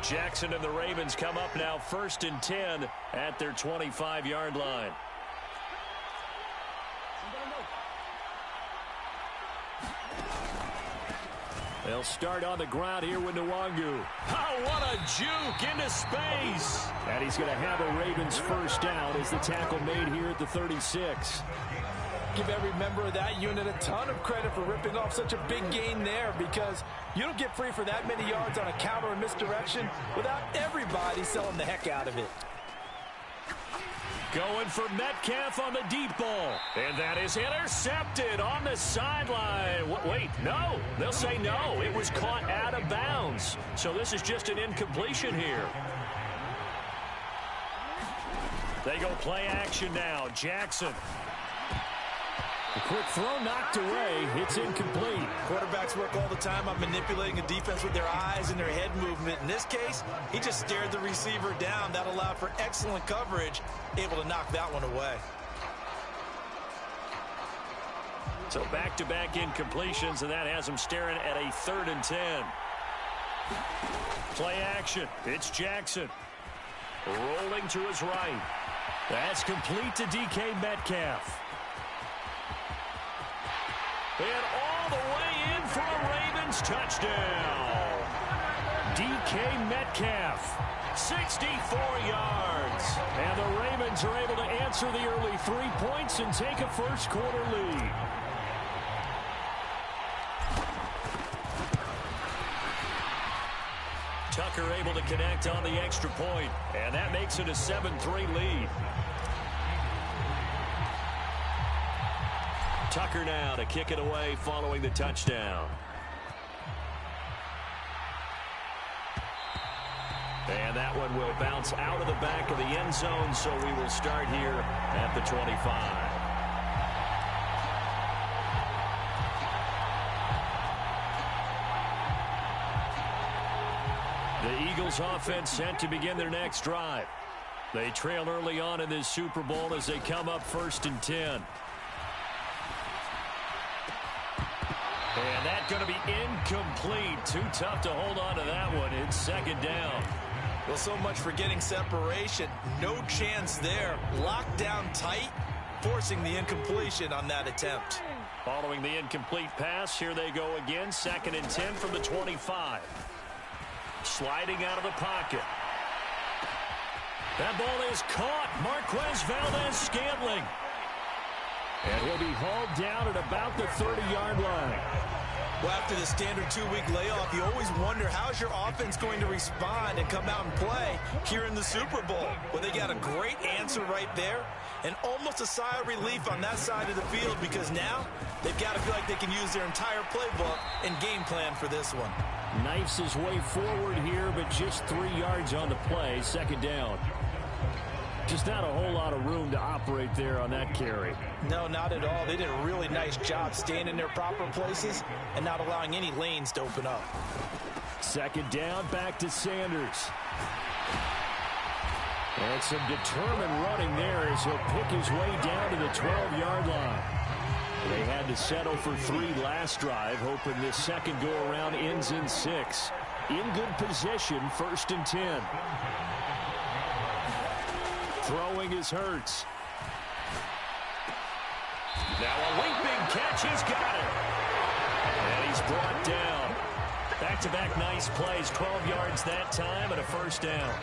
Jackson and the Ravens come up now 1st and 10 at their 25-yard line. They'll start on the ground here with Nwangu. Oh, what a juke into space. And he's going to have a Ravens first down as the tackle made here at the 36. Give every member of that unit a ton of credit for ripping off such a big gain there, because you don't get free for that many yards on a counter or misdirection without everybody selling the heck out of it. Going for Metcalf on the deep ball. And that is intercepted on the sideline. Wait, no. They'll say no. It was caught out of bounds. So this is just an incompletion here. They go play action now. Jackson. A quick throw knocked away. It's incomplete. Quarterbacks work all the time on manipulating a defense with their eyes and their head movement. In this case, he just stared the receiver down. That allowed for excellent coverage, able to knock that one away. So back-to-back incompletions, and that has him staring at a 3rd and 10. Play action. It's Jackson. Rolling to his right. That's complete to DK Metcalf. And all the way in for a Ravens touchdown. DK Metcalf, 64 yards. And the Ravens are able to answer the early 3 points and take a first-quarter lead. Tucker able to connect on the extra point, and that makes it a 7-3 lead. Tucker now to kick it away following the touchdown. And that one will bounce out of the back of the end zone, so we will start here at the 25. The Eagles offense set to begin their next drive. They trail early on in this Super Bowl as they come up 1st and 10. And that's going to be incomplete. Too tough to hold on to that one. It's 2nd down. Well, so much for getting separation. No chance there. Locked down tight, forcing the incompletion on that attempt. Following the incomplete pass, here they go again. 2nd and 10 from the 25. Sliding out of the pocket. That ball is caught. Marquez Valdez-Scantling. And he'll be hauled down at about the 30-yard line. Well, after the standard 2-week layoff, you always wonder how's your offense going to respond and come out and play here in the Super Bowl. Well, they got a great answer right there, and almost a sigh of relief on that side of the field, because now they've got to feel like they can use their entire playbook and game plan for this one. Knifes his way forward here, but just 3 yards on the play. 2nd down. Just not a whole lot of room to operate there on that carry. No, not at all. They did a really nice job staying in their proper places and not allowing any lanes to open up. 2nd down, back to Sanders. And some determined running there as he'll pick his way down to the 12-yard line. They had to settle for 3 last drive, hoping this second go-around ends in 6. In good position, 1st and 10. Throwing is Hurts. Now a leaping catch. He's got it. And he's brought down. Back-to-back nice plays. 12 yards that time and a 1st down.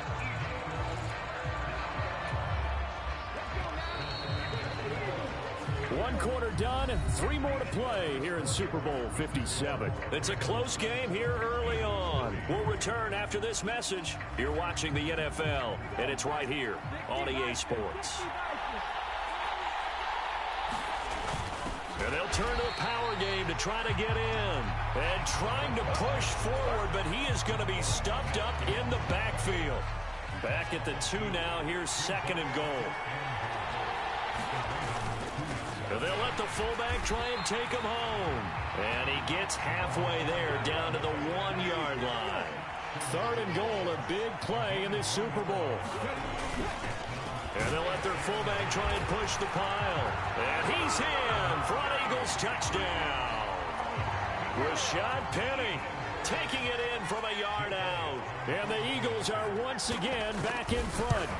One quarter done, 3 more to play here in Super Bowl 57. It's a close game here early on. We'll return after this message. You're watching the NFL, and it's right here on EA Sports. And they'll turn to a power game to try to get in. And trying to push forward, but he is going to be stuffed up in the backfield. Back at the 2 now. Here's 2nd and goal. They'll let the fullback try and take him home. And he gets halfway there, down to the 1-yard line. 3rd and goal, a big play in this Super Bowl. And they'll let their fullback try and push the pile. And he's in for an Eagles touchdown. Rashad Penny taking it in from a yard out. And the Eagles are once again back in front.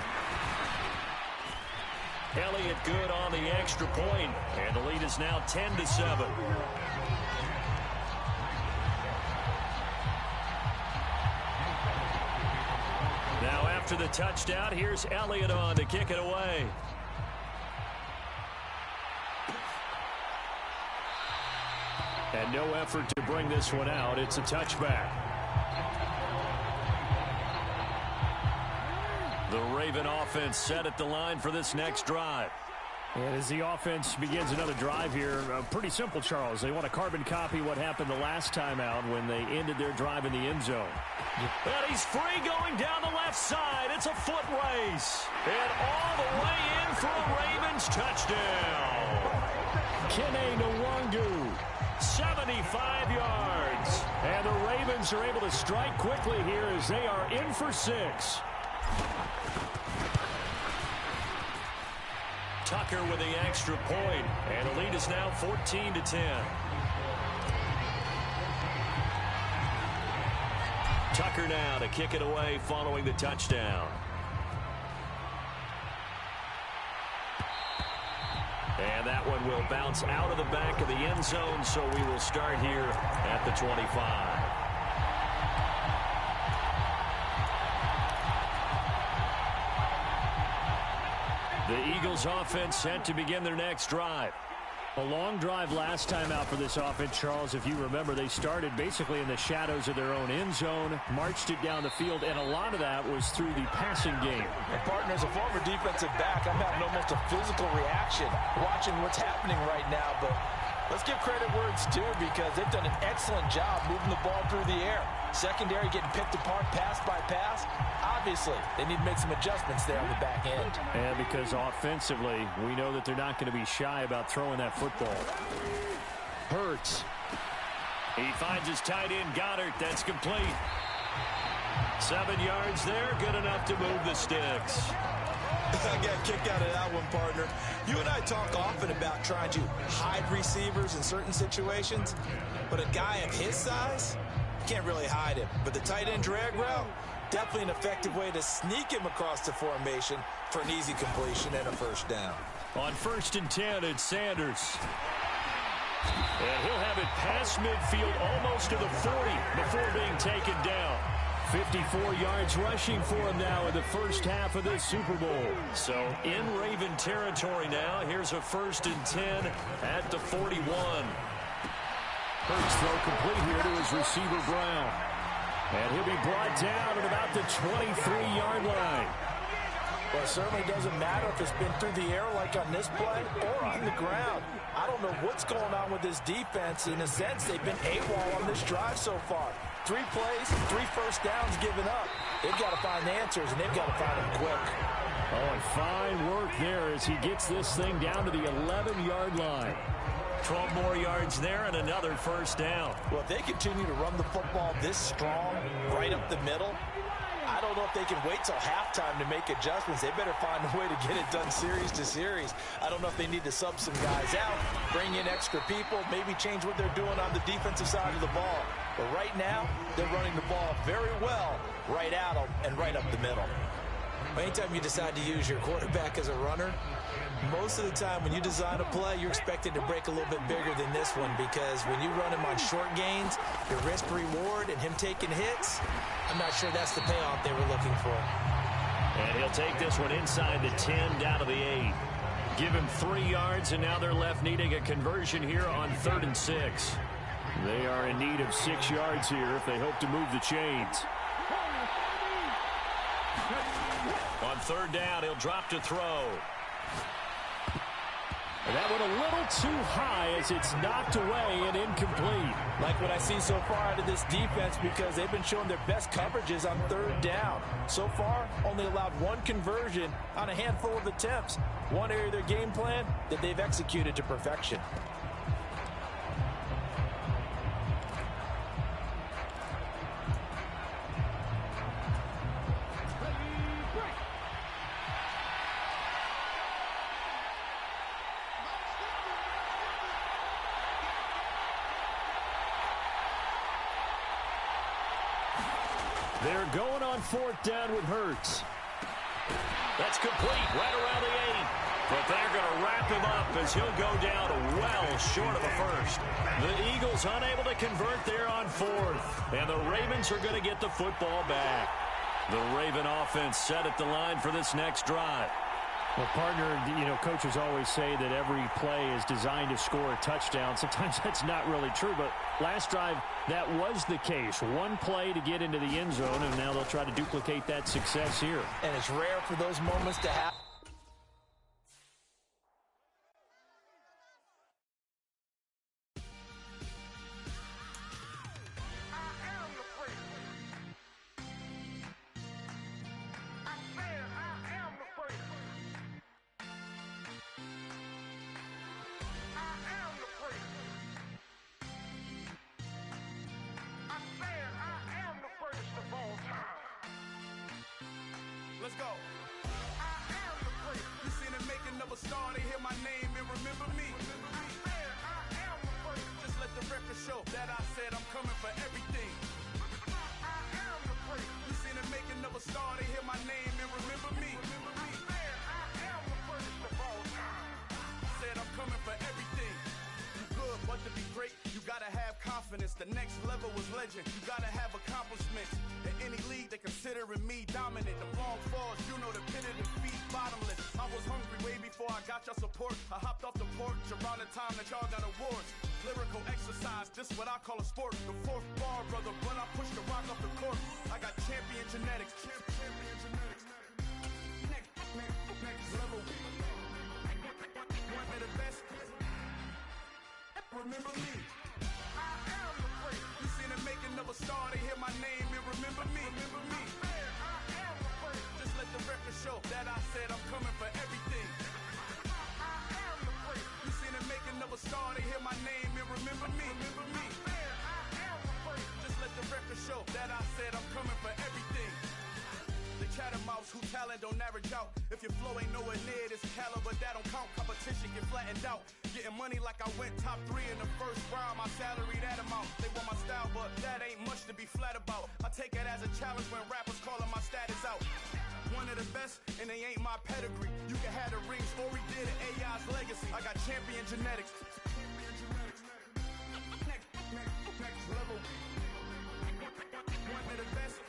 Elliott good on the extra point, and the lead is now 10-7. Now after the touchdown, here's Elliott on to kick it away. And no effort to bring this one out. It's a touchback. The Raven offense set at the line for this next drive. And as the offense begins another drive here, pretty simple, Charles. They want to carbon copy what happened the last time out when they ended their drive in the end zone. And he's free going down the left side. It's a foot race. And all the way in for a Ravens touchdown. Kene Nwangu, 75 yards. And the Ravens are able to strike quickly here as they are in for 6. Tucker with the extra point, and the lead is now 14-10. Tucker now to kick it away following the touchdown. And that one will bounce out of the back of the end zone, so we will start here at the 25. The Eagles offense set to begin their next drive. A long drive last time out for this offense, Charles. If you remember, they started basically in the shadows of their own end zone, marched it down the field, and a lot of that was through the passing game. And partner, as a former defensive back, I'm having almost a physical reaction watching what's happening right now. But let's give credit where it's due, because they've done an excellent job moving the ball through the air. Secondary getting picked apart pass by pass. Obviously, they need to make some adjustments there on the back end. And because offensively, we know that they're not going to be shy about throwing that football. Hurts. He finds his tight end, Goddard. That's complete. 7 yards there. Good enough to move the sticks. I got a kick out of that one, partner. You and I talk often about trying to hide receivers in certain situations, but a guy of his size, you can't really hide him. But the tight end drag route, definitely an effective way to sneak him across the formation for an easy completion and a first down. On 1st and 10, it's Sanders. And he'll have it past midfield almost to the 40 before being taken down. 54 yards rushing for him now in the first half of this Super Bowl. So in Raven territory now. Here's a 1st and 10 at the 41. Hurts throw complete here to his receiver, Brown. And he'll be brought down at about the 23-yard line. Well, it certainly doesn't matter if it's been through the air like on this play or on the ground. I don't know what's going on with this defense. In a sense, they've been AWOL on this drive so far. 3 plays, 3 first downs given up. They've got to find answers, and they've got to find them quick. Oh, and fine work there as he gets this thing down to the 11-yard line. 12 more yards there and another first down. Well, if they continue to run the football this strong, right up the middle, I don't know if they can wait till halftime to make adjustments. They better find a way to get it done series to series. I don't know if they need to sub some guys out, bring in extra people, maybe change what they're doing on the defensive side of the ball. But right now, they're running the ball very well right at them and right up the middle. Anytime you decide to use your quarterback as a runner, most of the time when you design a play, you're expected to break a little bit bigger than this one, because when you run him on short gains, the risk-reward and him taking hits, I'm not sure that's the payoff they were looking for. And he'll take this one inside the 10 down to the 8. Give him 3 yards, and now they're left needing a conversion here on 3rd and 6. They are in need of 6 yards here if they hope to move the chains. On 3rd down, he'll drop to throw. And that one a little too high as it's knocked away and incomplete. Like what I see so far out of this defense, because they've been showing their best coverages on 3rd down. So far, only allowed 1 conversion on a handful of attempts. One area of their game plan that they've executed to perfection. They're going on 4th down with Hurts. That's complete right around the 8. But they're going to wrap him up as he'll go down well short of a first. The Eagles unable to convert there on 4th. And the Ravens are going to get the football back. The Raven offense set at the line for this next drive. Well, partner, coaches always say that every play is designed to score a touchdown. Sometimes that's not really true, but last drive, that was the case. One play to get into the end zone, and now they'll try to duplicate that success here. And it's rare for those moments to happen. Let's go. I am the great. You seen the making of a star, they hear my name and remember me. I am the great. Just let the record show that I said I'm coming for everything. I am the great. You seen the making of a star, they hear my name and remember me. I am the greatest of all time. Said I'm coming for everything. You good, but to be great, you gotta have confidence. The next level was legend. You gotta have accomplishments. In any league, they considering me dominant. The long falls, you know the pit of defeat, bottomless. I was hungry way before I got your support. I hopped off the porch around the time that y'all got awards. Lyrical exercise, this what I call a sport. The 4th bar, brother, when I push the rock off the court. I got champion genetics. Champion genetics. Next level. One of the best. Remember me. I am the great. You seen the making of a star, they hear my name and remember me. Remember me. I am the great. Just let the record show that I said I'm coming for everything. I am the great. You seen the making of a star, they hear my name and remember me. Remember me. I am the great. Just let the record show that I said I'm coming for everything. The chattermouths who talent don't average out. If your flow ain't nowhere near this caliber, that don't count. Competition get flattened out. Getting money like I went top 3 in the first round. My salary that amount. They want my style, but that ain't much to be flat about. I take it as a challenge when rappers calling my status out. One of the best, and they ain't my pedigree. You can have the rings, or we did it, AI's legacy. I got champion genetics. Next level. One of the best.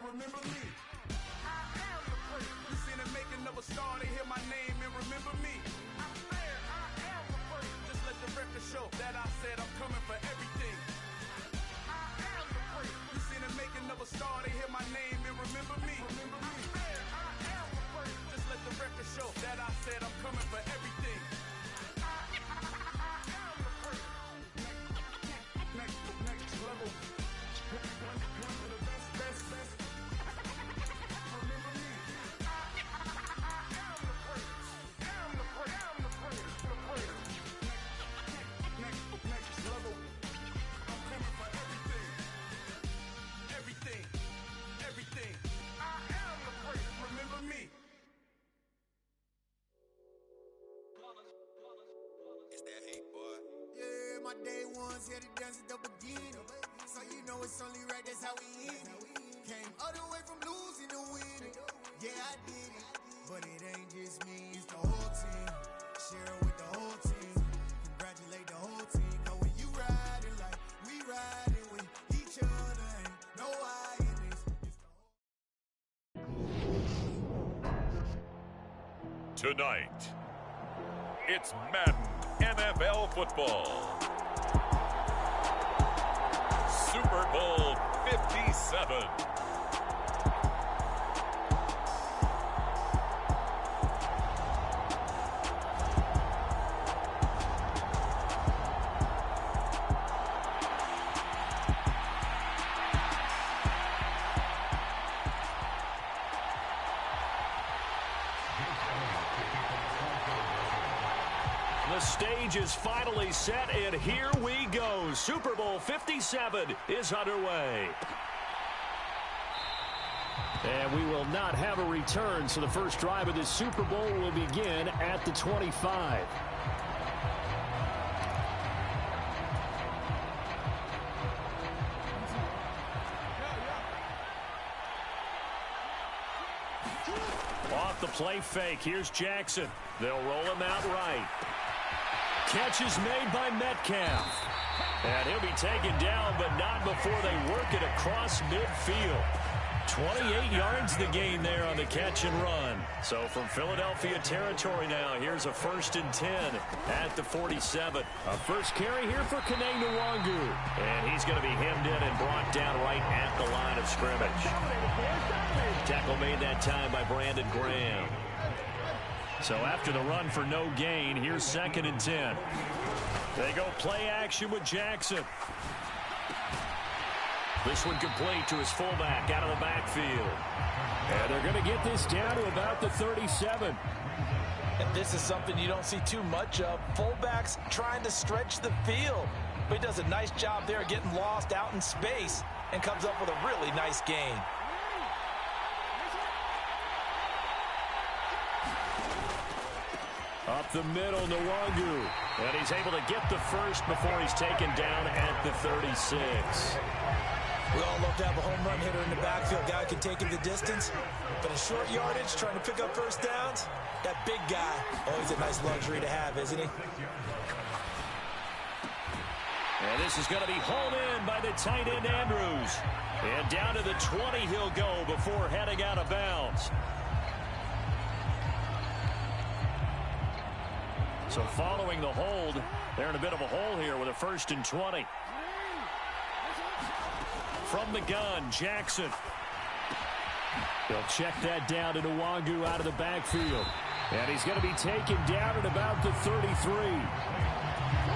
Remember me. I am the great. You seen the making of a star, they hear my name and remember me. I am the great. Just let the record show that I said I'm coming for everything. I am the great. You seen the making of a star, they hear my name and remember me. Remember me. I am the great. Just let the record show that I said I'm coming for everything. I am the great. Next level. One of the best. My day ones here to dance at the beginning. So you know it's only right, that's how we end it. Came all the way from losing to winning. Yeah, I did it. But it ain't just me, it's the whole team. Share it with the whole team. Congratulate the whole team. Know when you riding like we riding with each other. Ain't no I in this. Tonight, it's Madden NFL football. Super Bowl 57. The stage is finally set, and here we go. Super Bowl 57 is underway. And we will not have a return, so the first drive of this Super Bowl will begin at the 25. Off the play fake, here's Jackson. They'll roll him out right. Catch is made by Metcalf. And he'll be taken down, but not before they work it across midfield. 28 yards the gain there on the catch and run. So from Philadelphia territory now, here's a 1st and 10 at the 47. A first carry here for K.O.K. And he's going to be hemmed in and brought down right at the line of scrimmage. Tackle made that time by Brandon Graham. So after the run for no gain, here's 2nd and 10. They go play action with Jackson. This one complete to his fullback out of the backfield. And they're going to get this down to about the 37. And this is something you don't see too much of. Fullbacks trying to stretch the field. But he does a nice job there getting lost out in space and comes up with a really nice gain. Up the middle, Nwangu. And he's able to get the first before he's taken down at the 36. We all love to have a home run hitter in the backfield. Guy can take it the distance. But in short yardage, trying to pick up first downs, that big guy, always a nice luxury to have, isn't he? And this is going to be hauled in by the tight end, Andrews. And down to the 20 he'll go before heading out of bounds. So following the hold, they're in a bit of a hole here with a 1st and 20. From the gun, Jackson. They'll check that down to Nwangu out of the backfield. And he's going to be taken down at about the 33.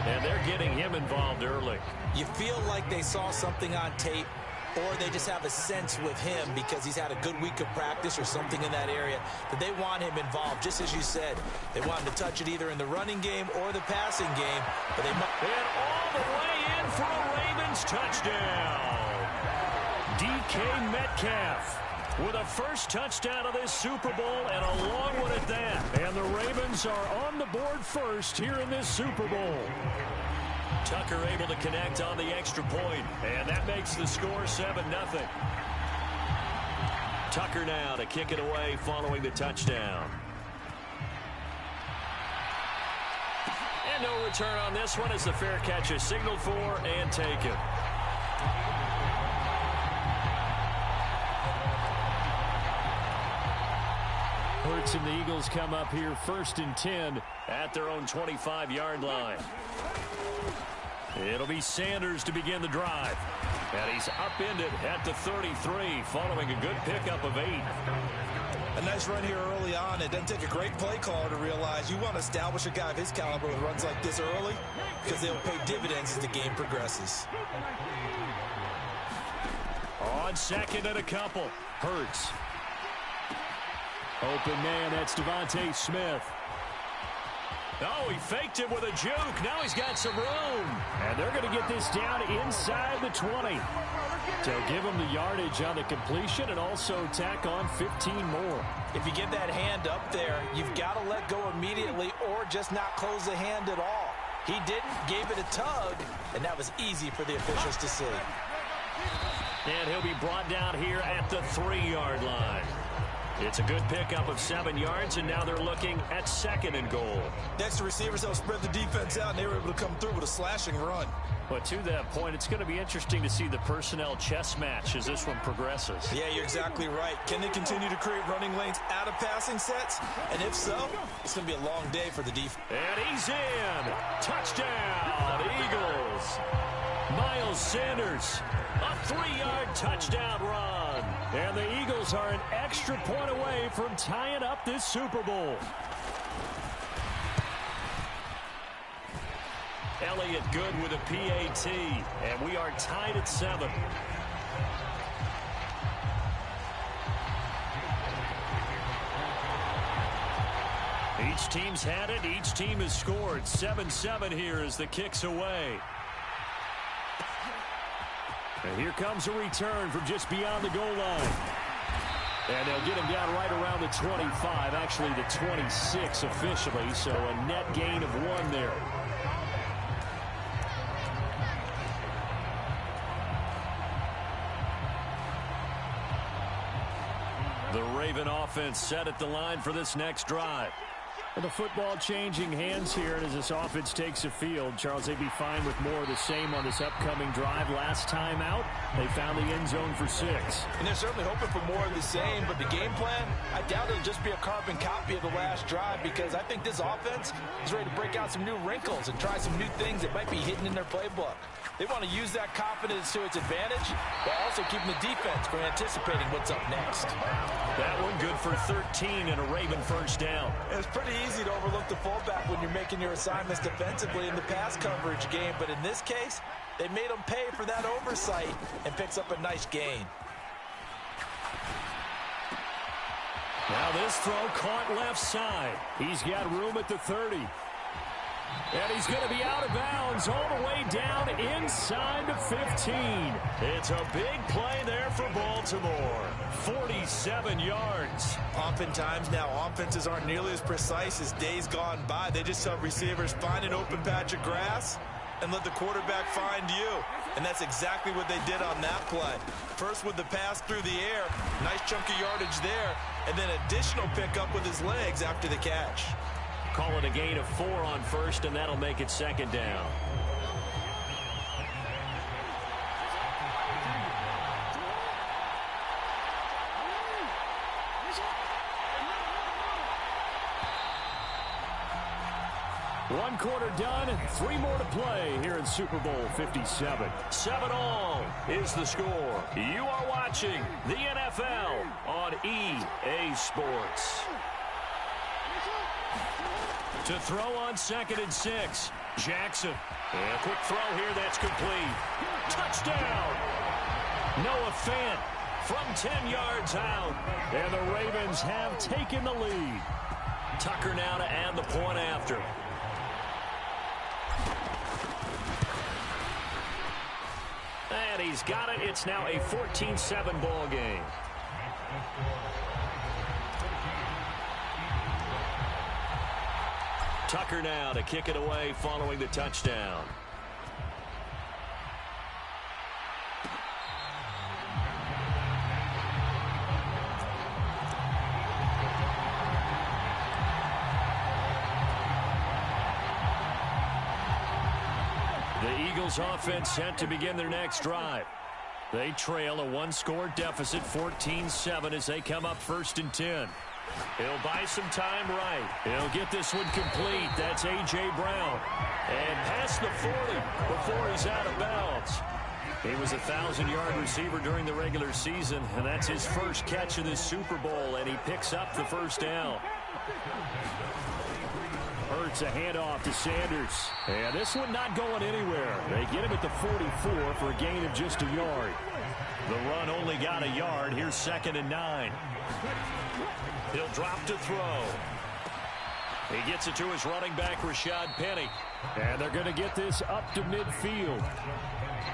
And they're getting him involved early. You feel like they saw something on tape, or they just have a sense with him because he's had a good week of practice or something in that area that they want him involved. Just as you said, they want him to touch it either in the running game or the passing game. But they might. And all the way in for a Ravens touchdown. DK Metcalf with a first touchdown of this Super Bowl and a long one at that. And the Ravens are on the board first here in this Super Bowl. Tucker able to connect on the extra point, and that makes the score 7-0. Tucker now to kick it away following the touchdown. And no return on this one as the fair catch is signaled for and taken. Hurts and the Eagles come up here 1st and 10 at their own 25-yard line. It'll be Sanders to begin the drive. And he's upended at the 33 following a good pickup of 8. A nice run here early on. It doesn't take a great play caller to realize you want to establish a guy of his caliber with runs like this early because they'll pay dividends as the game progresses. On 2nd and a couple. Hurts. Open man, that's Devontae Smith. Oh, he faked it with a juke. Now he's got some room. And they're going to get this down inside the 20. So give him the yardage on the completion and also tack on 15 more. If you get that hand up there, you've got to let go immediately or just not close the hand at all. He didn't, gave it a tug, and that was easy for the officials to see. And he'll be brought down here at the 3-yard line. It's a good pickup of 7 yards, and now they're looking at 2nd and goal. Next, the receivers helped spread the defense out, and they were able to come through with a slashing run. But to that point, it's going to be interesting to see the personnel chess match as this one progresses. Yeah, you're exactly right. Can they continue to create running lanes out of passing sets? And if so, it's going to be a long day for the defense. And he's in. Touchdown, Eagles. Miles Sanders, a 3-yard touchdown run. And the Eagles are an extra point away from tying up this Super Bowl. Elliott good with a PAT, and we are tied at 7. Each team's had it. Each team has scored. 7-7 here as the kick's away. And here comes a return from just beyond the goal line. And they'll get him down right around the 25, actually the 26 officially, so a net gain of 1 there. The Raven offense set at the line for this next drive. Well, the football changing hands here as this offense takes the field. Charles, they'd be fine with more of the same on this upcoming drive. Last time out, they found the end zone for 6. And they're certainly hoping for more of the same, but the game plan, I doubt it'll just be a carbon copy of the last drive, because I think this offense is ready to break out some new wrinkles and try some new things that might be hidden in their playbook. They want to use that confidence to its advantage, while also keeping the defense from anticipating what's up next. That one good for 13 and a Raven first down. It's pretty easy to overlook the fullback when you're making your assignments defensively in the pass coverage game, but in this case, they made him pay for that oversight and picks up a nice gain. Now this throw caught left side. He's got room at the 30. And he's going to be out of bounds all the way down inside the 15. It's a big play there for Baltimore. 47 yards. Oftentimes now, offenses aren't nearly as precise as days gone by. They just have receivers find an open patch of grass and let the quarterback find you. And that's exactly what they did on that play. First with the pass through the air, nice chunky yardage there, and then additional pickup with his legs after the catch. Call it a gain of 4 on first, and that'll make it second down. One quarter done, 3 more to play here in Super Bowl 57. 7-all is the score. You are watching the NFL on EA Sports. To throw on 2nd and 6. Jackson. And a quick throw here that's complete. Touchdown. Noah Fant from 10 yards out. And the Ravens have taken the lead. Tucker now to add the point after. And he's got it. It's now a 14-7 ball game. Tucker now to kick it away following the touchdown. The Eagles offense set to begin their next drive. They trail a 1-score deficit, 14-7, as they come up 1st and 10. He'll buy some time right. He'll get this one complete. That's A.J. Brown. And past the 40 before he's out of bounds. He was a 1,000-yard receiver during the regular season, and that's his first catch of this Super Bowl, and he picks up the first down. Hurts a handoff to Sanders. And this one not going anywhere. They get him at the 44 for a gain of just a yard. The run only got a yard. Here's 2nd and 9. He'll drop to throw. He gets it to his running back, Rashad Penny. And they're going to get this up to midfield.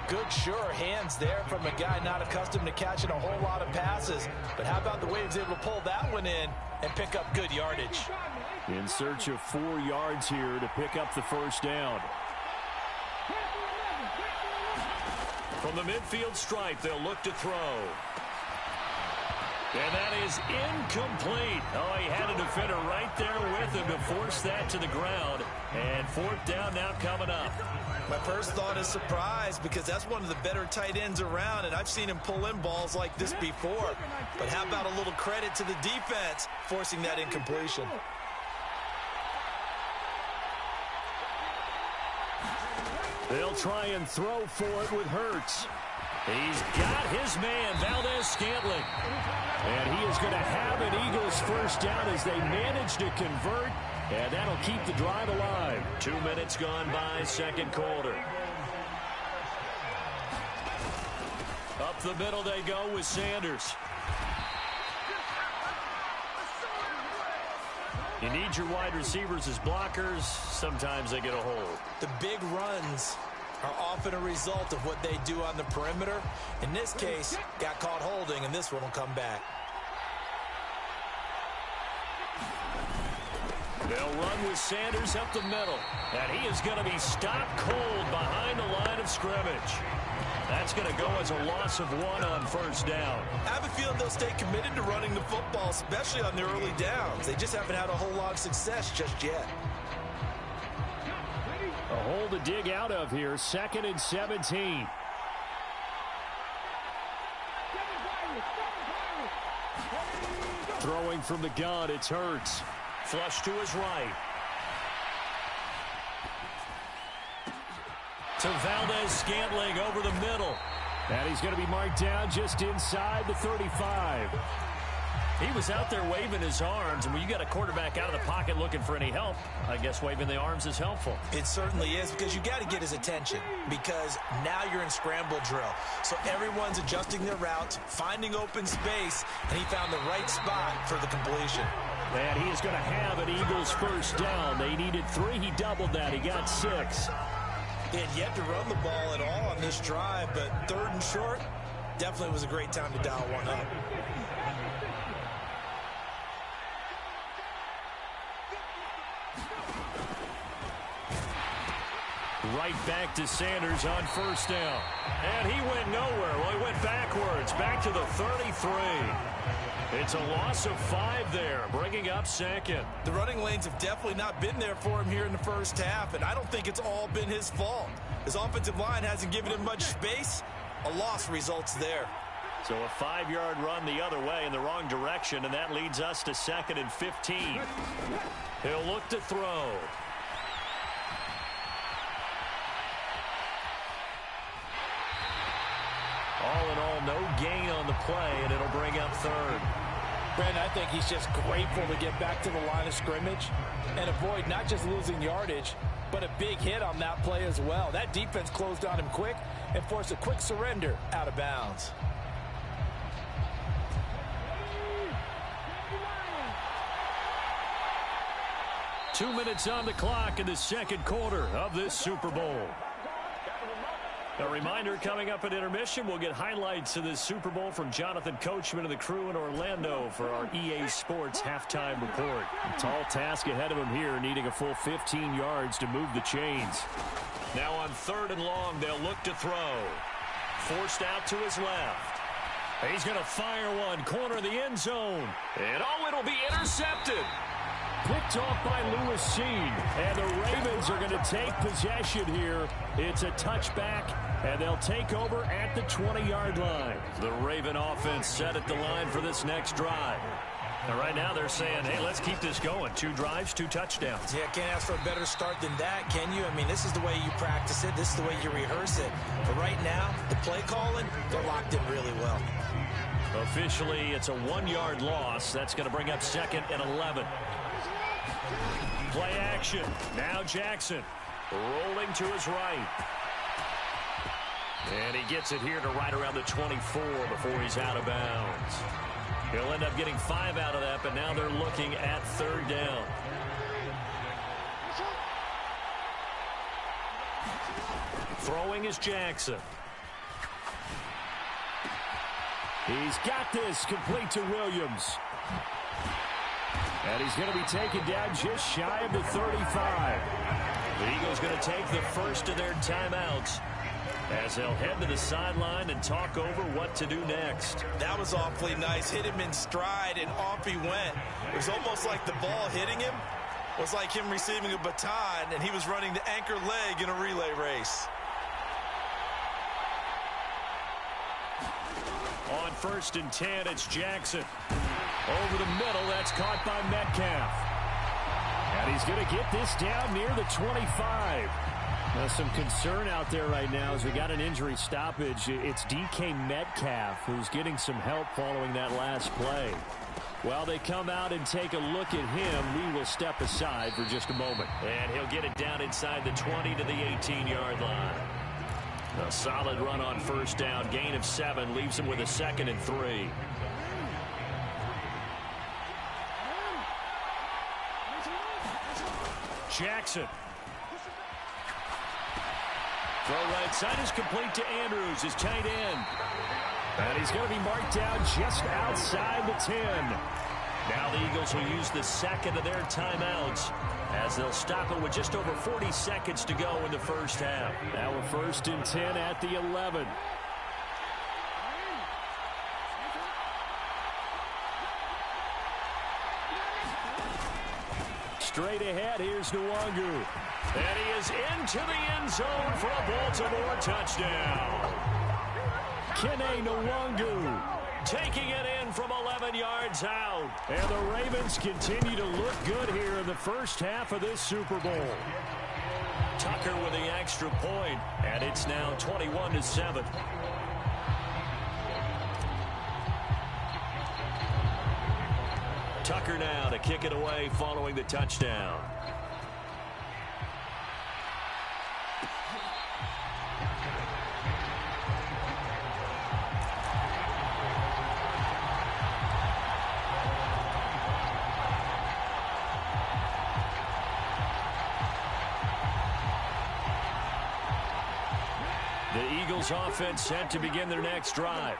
Good, sure hands there from a guy not accustomed to catching a whole lot of passes. But how about the way he was able to pull that one in and pick up good yardage? In search of 4 yards here to pick up the first down. From the midfield stripe, they'll look to throw. And that is incomplete. Oh, he had a defender right there with him to force that to the ground. And 4th down now coming up. My first thought is surprise, because that's one of the better tight ends around, and I've seen him pull in balls like this before. But how about a little credit to the defense forcing that incompletion? They'll try and throw for it with Hurts. He's got his man, Valdez-Scantling. And he is going to have an Eagles first down as they manage to convert, and that'll keep the drive alive. 2 minutes gone by, 2nd quarter. Up the middle they go with Sanders. You need your wide receivers as blockers. Sometimes they get a hold. The big runs are often a result of what they do on the perimeter. In this case, got caught holding, and this one will come back. They'll run with Sanders up the middle. And he is going to be stopped cold behind the line of scrimmage. That's going to go as a loss of 1 on first down. I have a feeling they'll stay committed to running the football, especially on their early downs. They just haven't had a whole lot of success just yet. A hole to dig out of here, 2nd and 17. Throwing from the gun, it's Hurts. Flush to his right. To Valdez-Scantling over the middle. And he's going to be marked down just inside the 35. He was out there waving his arms, and when you got a quarterback out of the pocket looking for any help, I guess waving the arms is helpful. It certainly is, because you got to get his attention, because now you're in scramble drill. So everyone's adjusting their routes, finding open space, and he found the right spot for the completion. And he is going to have an Eagles first down. They needed 3. He doubled that. He got 6. He had yet to run the ball at all on this drive, but 3rd and short, definitely was a great time to dial one up. Right back to Sanders on first down. And he went nowhere. Well, he went backwards, back to the 33. It's a loss of 5 there, bringing up 2nd. The running lanes have definitely not been there for him here in the first half, and I don't think it's all been his fault. His offensive line hasn't given him much space. A loss results there. So a 5-yard run the other way in the wrong direction, and that leads us to 2nd and 15. He'll look to throw. All in all, no gain on the play, and it'll bring up 3rd. Brandon, I think he's just grateful to get back to the line of scrimmage and avoid not just losing yardage, but a big hit on that play as well. That defense closed on him quick and forced a quick surrender out of bounds. Two minutes on the clock in the second quarter of this Super Bowl. A reminder, coming up at intermission, we'll get highlights of this Super Bowl from Jonathan Coachman and the crew in Orlando for our EA Sports halftime report. A tall task ahead of him here, needing a full 15 yards to move the chains. Now on 3rd and long, they'll look to throw. Forced out to his left. He's going to fire one, corner of the end zone. And it'll be intercepted. Picked off by Lewis Seen, and the Ravens are going to take possession here. It's a touchback, and they'll take over at the 20-yard line. The Raven offense set at the line for this next drive. And right now they're saying, hey, let's keep this going. 2 drives, 2 touchdowns. Yeah, can't ask for a better start than that, can you? I mean, this is the way you practice it. This is the way you rehearse it. But right now, the play calling, they're locked in really well. Officially, it's a 1-yard loss. That's going to bring up 2nd and 11. Play action. Now Jackson rolling to his right. And he gets it here to right around the 24 before he's out of bounds. He'll end up getting 5 out of that, but now they're looking at 3rd down. Throwing is Jackson. He's got this, complete to Williams. And he's going to be taken down just shy of the 35. The Eagles going to take the first of their timeouts as they'll head to the sideline and talk over what to do next. That was awfully nice. Hit him in stride, and off he went. It was almost like the ball hitting him was like him receiving a baton, and he was running the anchor leg in a relay race. On 1st and 10, it's Jackson. Over the middle, that's caught by Metcalf. And he's going to get this down near the 25. Now, some concern out there right now as we got an injury stoppage. It's DK Metcalf who's getting some help following that last play. While they come out and take a look at him, we will step aside for just a moment. And he'll get it down inside the 20 to the 18-yard line. A solid run on first down. Gain of 7 leaves him with a 2nd and 3. Jackson. Throw right side is complete to Andrews, his tight end. And he's going to be marked down just outside the 10. Now the Eagles will use the second of their timeouts as they'll stop it with just over 40 seconds to go in the first half. Now we're 1st and 10 at the 11. Straight ahead, here's Nwangu. And he is into the end zone for a Baltimore touchdown. Kene Nwangu taking it in from 11 yards out. And the Ravens continue to look good here in the first half of this Super Bowl. Tucker with the extra point, and it's now 21-7. Tucker now to kick it away following the touchdown. The Eagles offense set to begin their next drive.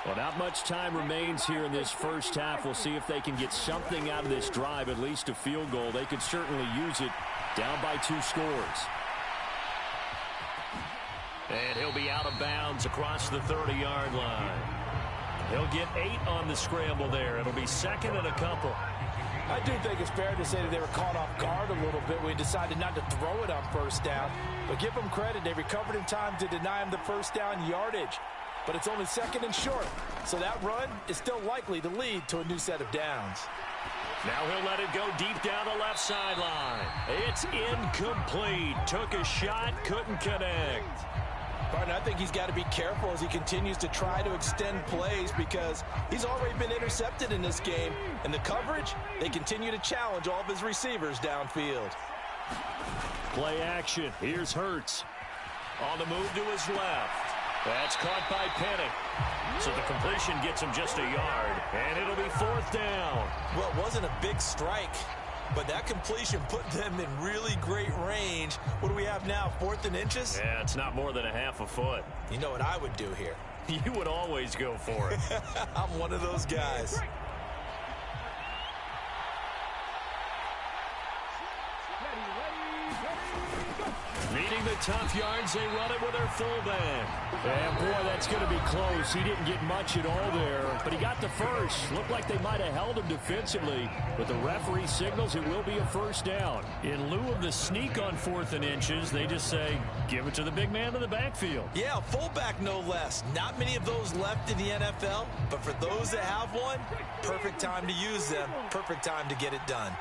Well, not much time remains here in this first half. We'll see if they can get something out of this drive, at least a field goal. They could certainly use it, down by 2 scores. And he'll be out of bounds across the 30-yard line. He'll get 8 on the scramble there. It'll be second and a couple. I do think it's fair to say that they were caught off guard a little bit. We decided not to throw it on first down. But give them credit. They recovered in time to deny him the first down yardage. But it's only second and short. So that run is still likely to lead to a new set of downs. Now he'll let it go deep down the left sideline. It's incomplete. Took a shot, couldn't connect. Martin, I think he's got to be careful as he continues to try to extend plays because he's already been intercepted in this game. And the coverage, they continue to challenge all of his receivers downfield. Play action. Here's Hurts. On the move to his left. That's caught by Penning. So the completion gets him just a yard. And it'll be 4th down. Well, it wasn't a big strike, but that completion put them in really great range. What do we have now, 4th and inches? Yeah, it's not more than a half a foot. You know what I would do here? You would always go for it. I'm one of those guys. Needing the tough yards, they run it with their fullback. And boy, that's going to be close. He didn't get much at all there, but he got the first. Looked like they might have held him defensively, but the referee signals it will be a first down. In lieu of the sneak on 4th and inches, they just say, give it to the big man in the backfield. Yeah, fullback no less. Not many of those left in the NFL, but for those that have one, perfect time to use them. Perfect time to get it done.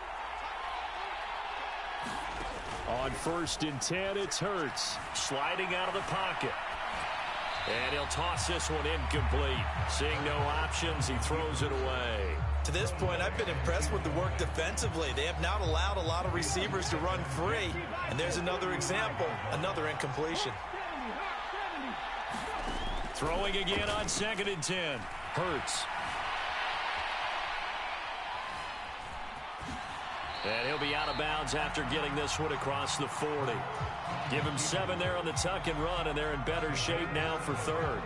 On 1st and 10, it's Hurts. Sliding out of the pocket. And he'll toss this one incomplete. Seeing no options, he throws it away. To this point, I've been impressed with the work defensively. They have not allowed a lot of receivers to run free. And there's another example, another incompletion. Throwing again on 2nd and 10. Hurts. And he'll be out of bounds after getting this one across the 40. Give him 7 there on the tuck and run, and they're in better shape now for 3rd.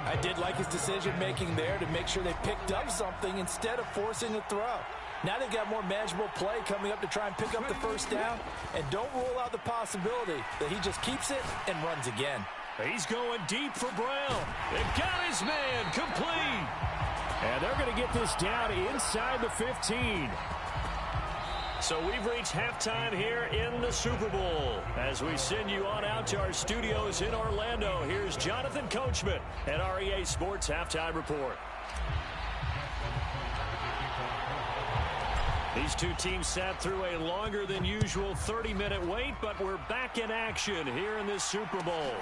I did like his decision-making there to make sure they picked up something instead of forcing a throw. Now they've got more manageable play coming up to try and pick up the first down, and don't rule out the possibility that he just keeps it and runs again. He's going deep for Brown. They've got his man complete. And they're going to get this down inside the 15. So we've reached halftime here in the Super Bowl. As we send you on out to our studios in Orlando, here's Jonathan Coachman at our EA Sports Halftime Report. These two teams sat through a longer than usual 30-minute wait, but we're back in action here in this Super Bowl.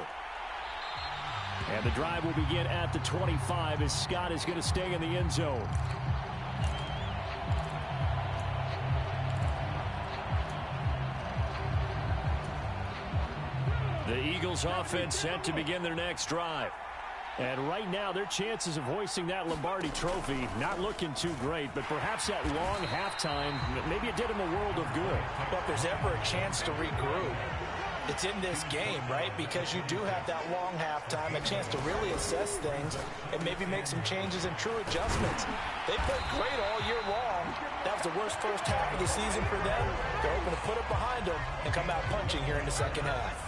And the drive will begin at the 25 as Scott is going to stay in the end zone. The Eagles offense set to begin their next drive. And right now, their chances of hoisting that Lombardi trophy not looking too great, but perhaps that long halftime, maybe it did them a world of good. But if there's ever a chance to regroup, It's in this game, right? Because you do have that long halftime, a chance to really assess things and maybe make some changes and true adjustments. They played great all year long. That was the worst first half of the season for them. They're hoping to put it behind them and come out punching here in the second half.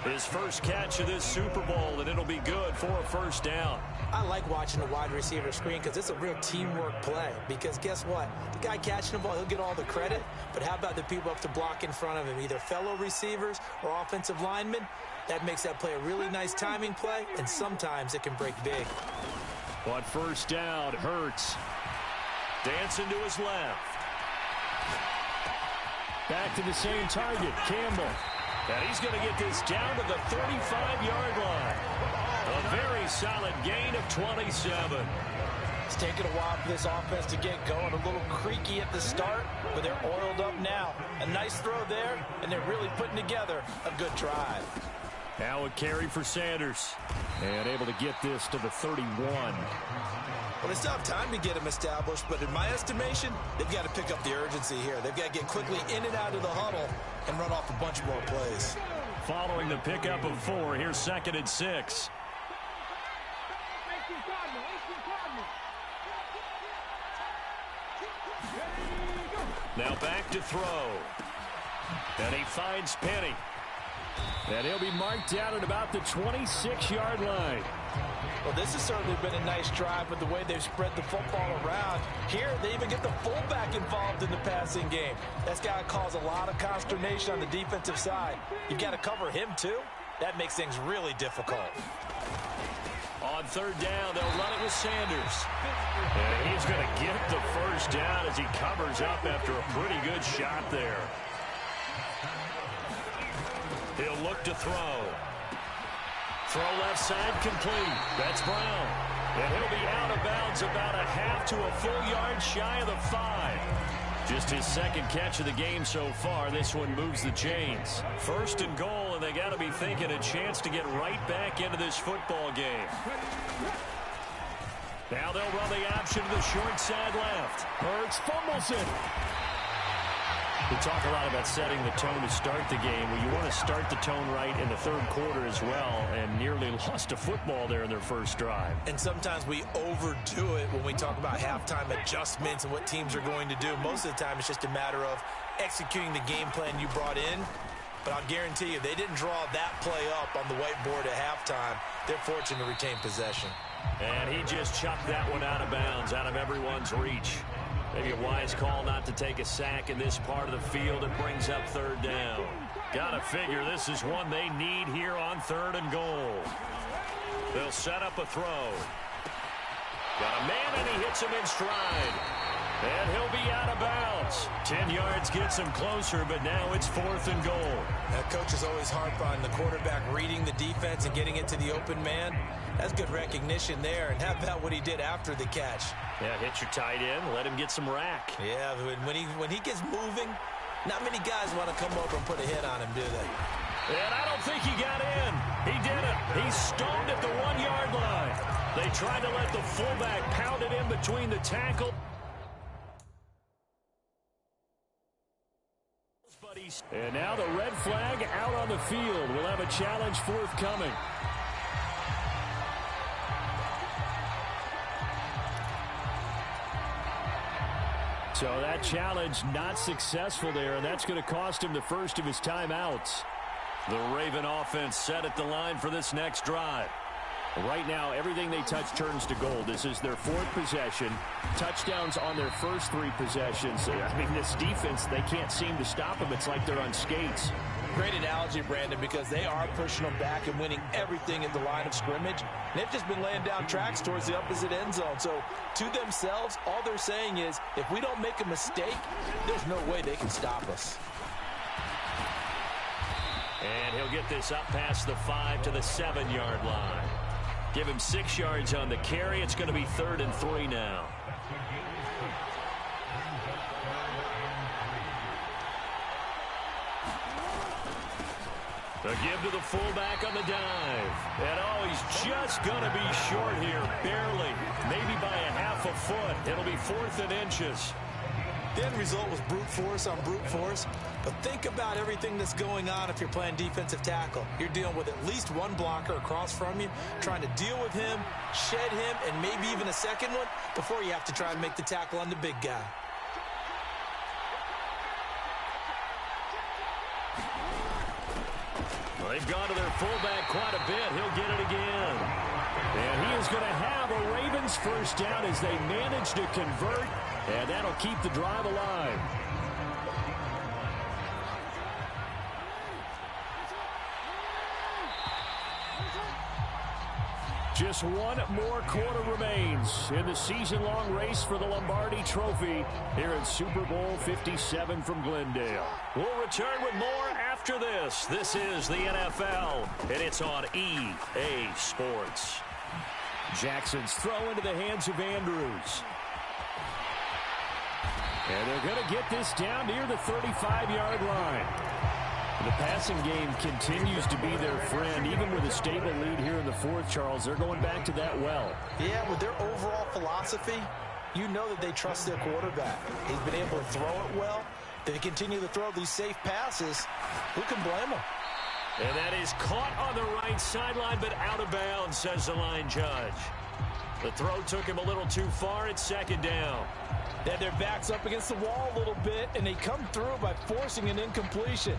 His first catch of this Super Bowl, and it'll be good for a first down. I like watching the wide receiver screen because it's a real teamwork play. Because guess what? The guy catching the ball, he'll get all the credit. But how about the people up to block in front of him, either fellow receivers or offensive linemen? That makes that play a really nice timing play, and sometimes it can break big. On first down, Hurts. Dancing to his left. Back to the same target, Campbell. And he's going to get this down to the 35-yard line. A very solid gain of 27. It's taken a while for this offense to get going. A little creaky at the start, but they're oiled up now. A nice throw there, and they're really putting together a good drive. Now a carry for Sanders. And able to get this to the 31. Well, they still have time to get them established, but in my estimation, they've got to pick up the urgency here. They've got to get quickly in and out of the huddle and run off a bunch more plays. Following the pickup of 4, here's 2nd and 6. Now back to throw. And he finds Penny. And he'll be marked down at about the 26-yard line. Well, this has certainly been a nice drive with the way they've spread the football around. Here, they even get the fullback involved in the passing game. That's got to cause a lot of consternation on the defensive side. You've got to cover him, too. That makes things really difficult. On third down, they'll run it with Sanders. And he's going to get the first down as he covers up after a pretty good shot there. He'll look to throw. Throw left side complete. That's Brown. And he'll be out of bounds about a half to a full yard shy of the 5. Just his second catch of the game so far. This one moves the chains. 1st and goal, and they got to be thinking a chance to get right back into this football game. Now they'll run the option to the short side left. Hurts fumbles it. We talk a lot about setting the tone to start the game. Well, you want to start the tone right in the third quarter as well, and nearly lost a football there in their first drive. And sometimes we overdo it when we talk about halftime adjustments and what teams are going to do. Most of the time, it's just a matter of executing the game plan you brought in. But I'll guarantee you, they didn't draw that play up on the whiteboard at halftime. They're fortunate to retain possession. And he just chucked that one out of bounds, out of everyone's reach. Maybe a wise call not to take a sack in this part of the field. It brings up third down. Gotta figure this is one they need here on 3rd and goal. They'll set up a throw. Got a man, and he hits him in stride. And he'll be out of bounds. 10 yards gets him closer, but now it's 4th and goal. That coach is always harp on the quarterback reading the defense and getting it to the open man. That's good recognition there. And how about what he did after the catch? Yeah, hit your tight end, let him get some rack. Yeah, when he gets moving, not many guys want to come over and put a hit on him, do they? And I don't think he got in. He did it. He stoned at the 1-yard line. They tried to let the fullback pound it in between the tackle. And now the red flag out on the field. We'll have a challenge forthcoming. So that challenge not successful there, and that's going to cost him the first of his timeouts. The Raven offense set at the line for this next drive. Right now, everything they touch turns to gold. This is their 4th possession. Touchdowns on their first 3 possessions. I mean, this defense, they can't seem to stop them. It's like they're on skates. Great analogy, Brandon, because they are pushing them back and winning everything at the line of scrimmage. And they've just been laying down tracks towards the opposite end zone. So, to themselves, all they're saying is, if we don't make a mistake, there's no way they can stop us. And he'll get this up past the 5 to the 7-yard line. Give him 6 yards on the carry. It's going to be 3rd and 3 now. A give to the fullback on the dive. And oh, he's just going to be short here, barely. Maybe by a half a foot. It'll be 4th and inches. The end result was brute force on brute force. But think about everything that's going on if you're playing defensive tackle. You're dealing with at least one blocker across from you, trying to deal with him, shed him, and maybe even a second one before you have to try and make the tackle on the big guy. Well, they've gone to their fullback quite a bit. He'll get it again. And he is going to have a Ravens first down as they manage to convert, and that'll keep the drive alive. Just one more quarter remains in the season-long race for the Lombardi Trophy here at Super Bowl 57 from Glendale. We'll return with more after this. This is the NFL, and it's on EA Sports. Jackson's throw into the hands of Andrews. And they're going to get this down near the 35-yard line. The passing game continues to be their friend, even with a stable lead here in the fourth, Charles. They're going back to that well. Yeah, with their overall philosophy, you know that they trust their quarterback. He's been able to throw it well. They continue to throw these safe passes. Who can blame them? And that is caught on the right sideline, but out of bounds, says the line judge. The throw took him a little too far. It's second down. They had their backs up against the wall a little bit, and they come through by forcing an incompletion.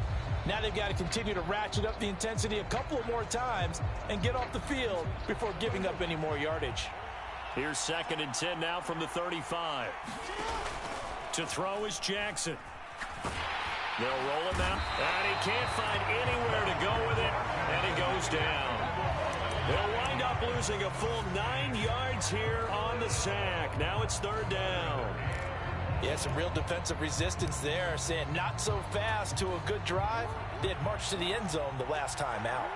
Now they've got to continue to ratchet up the intensity a couple of more times and get off the field before giving up any more yardage. Here's 2nd and 10 now from the 35. To throw is Jackson. They'll roll him out, and he can't find anywhere to go with it, and he goes down. They'll wind up losing a full 9 yards here on the sack. Now it's 3rd down. Yeah, some real defensive resistance there, saying not so fast to a good drive. They had marched to the end zone the last time out.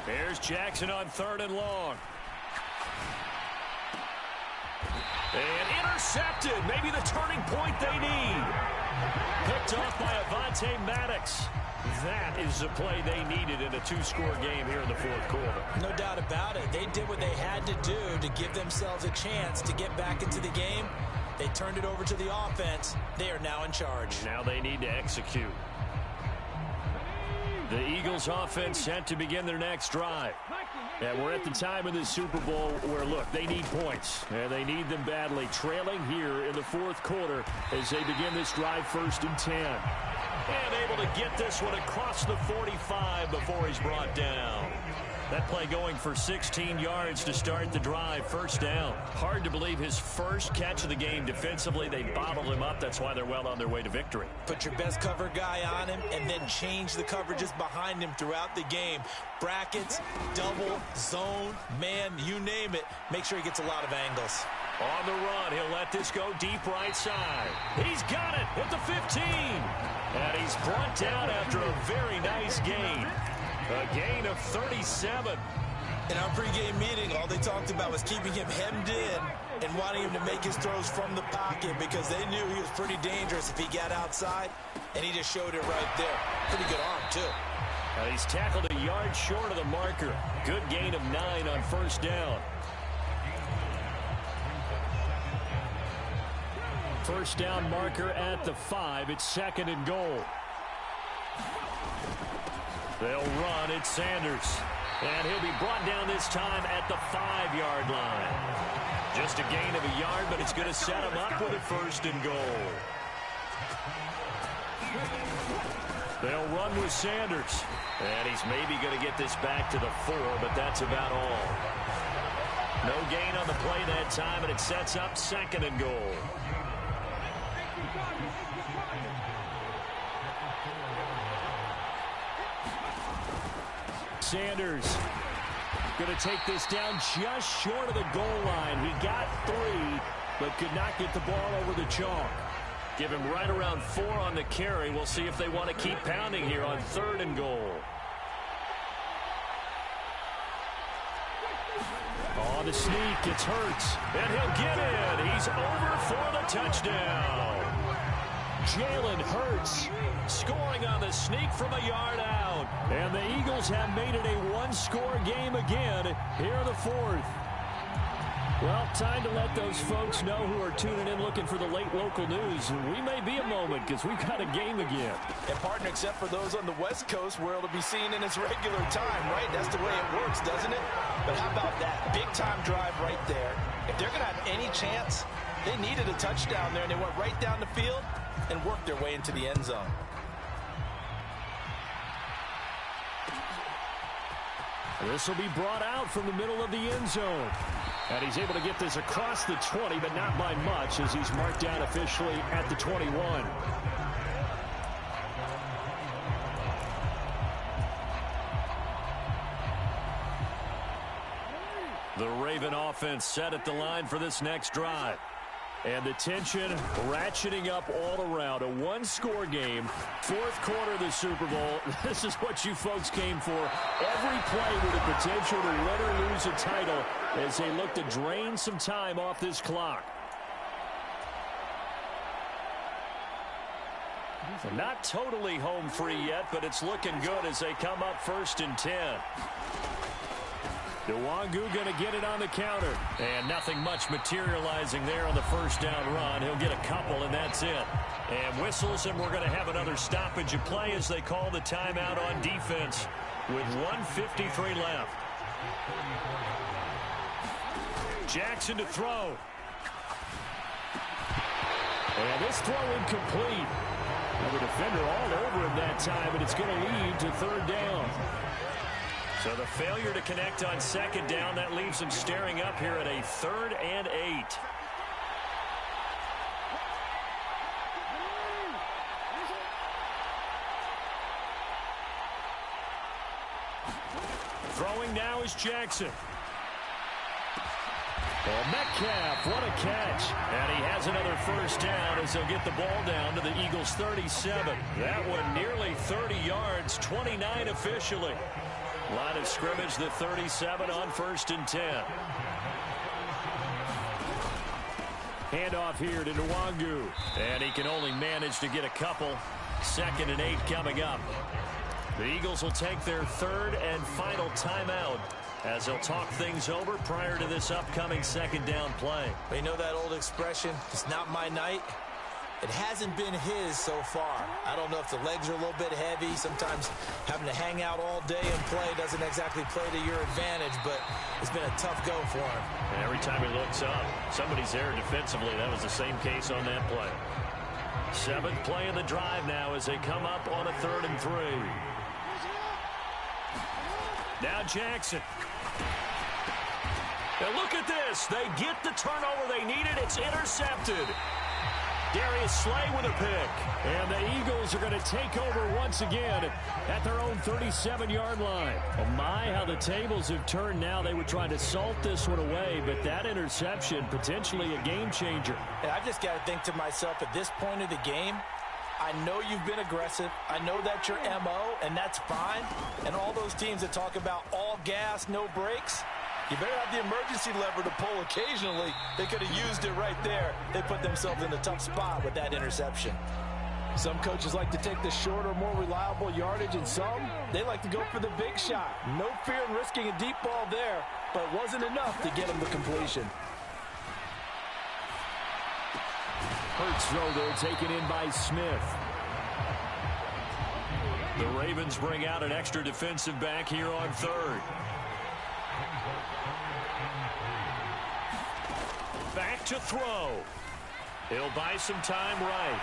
Here's Jackson on 3rd and long. And intercepted. Maybe the turning point they need. Picked off by Avonte Maddox. That is the play they needed in a 2-score game here in the fourth quarter. No doubt about it. They did what they had to do to give themselves a chance to get back into the game. They turned it over to the offense. They are now in charge. Now they need to execute. The Eagles offense set to begin their next drive. And we're at the time in the Super Bowl where, look, they need points. And they need them badly. Trailing here in the fourth quarter as they begin this drive 1st and 10. And able to get this one across the 45 before he's brought down. That play going for 16 yards to start the drive. 1st down. Hard to believe his first catch of the game. Defensively, they bottled him up. That's why they're well on their way to victory. Put your best cover guy on him and then change the coverages behind him throughout the game. Brackets, double, zone, man, you name it. Make sure he gets a lot of angles. On the run, he'll let this go deep right side. He's got it at the 15. And he's brought down after a very nice gain. A gain of 37. In our pregame meeting, all they talked about was keeping him hemmed in and wanting him to make his throws from the pocket because they knew he was pretty dangerous if he got outside, and he just showed it right there. Pretty good arm, too. He's tackled a yard short of the marker. Good gain of 9 on 1st down. 1st down marker at the 5. It's 2nd and goal. They'll run. It's Sanders. And he'll be brought down this time at the 5-yard line. Just a gain of a yard, but it's going to set him up with a 1st and goal. They'll run with Sanders. And he's maybe going to get this back to the 4, but that's about all. No gain on the play that time, and it sets up 2nd and goal. Sanders going to take this down just short of the goal line. He got 3, but could not get the ball over the chalk. Give him right around 4 on the carry. We'll see if they want to keep pounding here on 3rd and goal. Oh, the sneak. It's Hurts. And he'll get in. He's over for the touchdown. Jalen Hurts scoring on the sneak from a yard out. And the Eagles have made it a one-score game again here in the fourth. Well, time to let those folks know who are tuning in looking for the late local news. We may be a moment because we've got a game again. And partner, except for those on the West Coast where it'll be seen in its regular time, right? That's the way it works, doesn't it? But how about that big-time drive right there? If they're going to have any chance, they needed a touchdown there, and they went right down the field and worked their way into the end zone. This will be brought out from the middle of the end zone. And he's able to get this across the 20, but not by much as he's marked down officially at the 21. The Raven offense set at the line for this next drive. And the tension ratcheting up all around. A one-score game, fourth quarter of the Super Bowl. This is what you folks came for. Every play with the potential to win or lose a title as they look to drain some time off this clock. Not totally home free yet, but it's looking good as they come up 1st and 10. Nwangu going to get it on the counter. And nothing much materializing there on the first down run. He'll get a couple, and that's it. And whistles, and we're going to have another stoppage of play as they call the timeout on defense with 1:53 left. Jackson to throw. And this throw incomplete. And the defender all over him that time, and it's going to lead to 3rd down. So the failure to connect on 2nd down, that leaves him staring up here at a 3rd and 8. Throwing now is Jackson. Well, Metcalf, what a catch. And he has another 1st down as they'll get the ball down to the Eagles' 37. That one nearly 30 yards, 29 officially. Line of scrimmage, the 37 on 1st and 10. Handoff here to Nwangu. And he can only manage to get a couple. 2nd and 8 coming up. The Eagles will take their 3rd and final timeout as they'll talk things over prior to this upcoming 2nd down play. You know that old expression, it's not my night? It hasn't been his so far. I don't know if the legs are a little bit heavy. Sometimes having to hang out all day and play doesn't exactly play to your advantage, but it's been a tough go for him. And every time he looks up, somebody's there defensively. That was the same case on that play. 7th play of the drive now as they come up on a 3rd and 3. Now Jackson. Now look at this. They get the turnover they needed. It's intercepted. Darius Slay with a pick. And the Eagles are going to take over once again at their own 37-yard line. Oh my, how the tables have turned now. They were trying to salt this one away, but that interception, potentially a game changer. And I just got to think to myself, at this point of the game, I know you've been aggressive. I know that's your MO, and that's fine. And all those teams that talk about all gas, no brakes, you better have the emergency lever to pull occasionally. They could have used it right there. They put themselves in a tough spot with that interception. Some coaches like to take the shorter, more reliable yardage, and some, they like to go for the big shot. No fear in risking a deep ball there, but it wasn't enough to get them the completion. Hurts throw there, taken in by Smith. The Ravens bring out an extra defensive back here on 3rd. Back to throw. He'll buy some time right.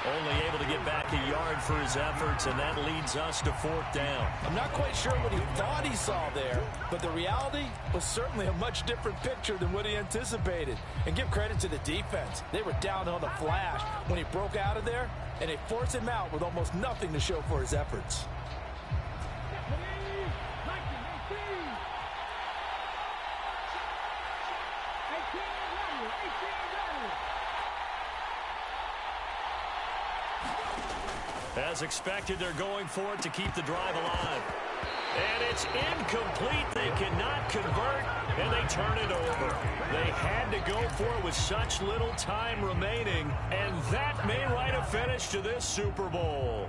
Only able to get back a yard for his efforts, and that leads us to 4th down. I'm not quite sure what he thought he saw there, but the reality was certainly a much different picture than what he anticipated. And give credit to the defense. They were down on the flash when he broke out of there, and they forced him out with almost nothing to show for his efforts. As expected, they're going for it to keep the drive alive. And it's incomplete. They cannot convert, and they turn it over. They had to go for it with such little time remaining, and that may write a finish to this Super Bowl.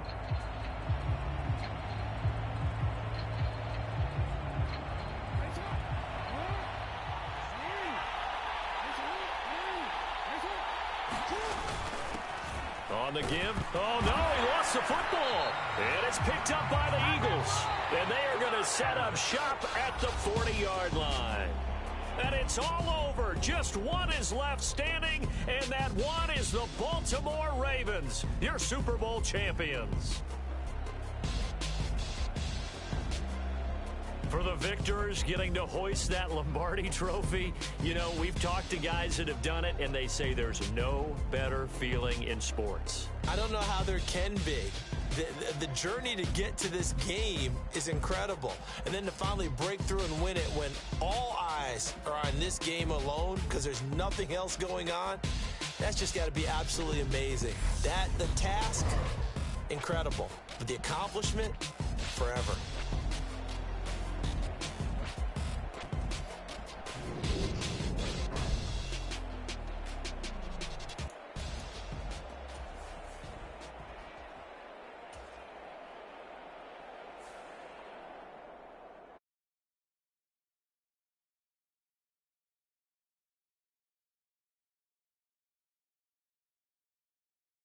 On the give. Oh, no, he lost the football. And it's picked up by the Eagles. And they are going to set up shop at the 40-yard line. And it's all over. Just one is left standing, and that one is the Baltimore Ravens, your Super Bowl champions. For the victors getting to hoist that Lombardi trophy, you know, we've talked to guys that have done it, and they say there's no better feeling in sports. I don't know how there can be. The journey to get to this game is incredible. And then to finally break through and win it when all eyes are on this game alone because there's nothing else going on, that's just got to be absolutely amazing. The task, incredible. But the accomplishment, forever.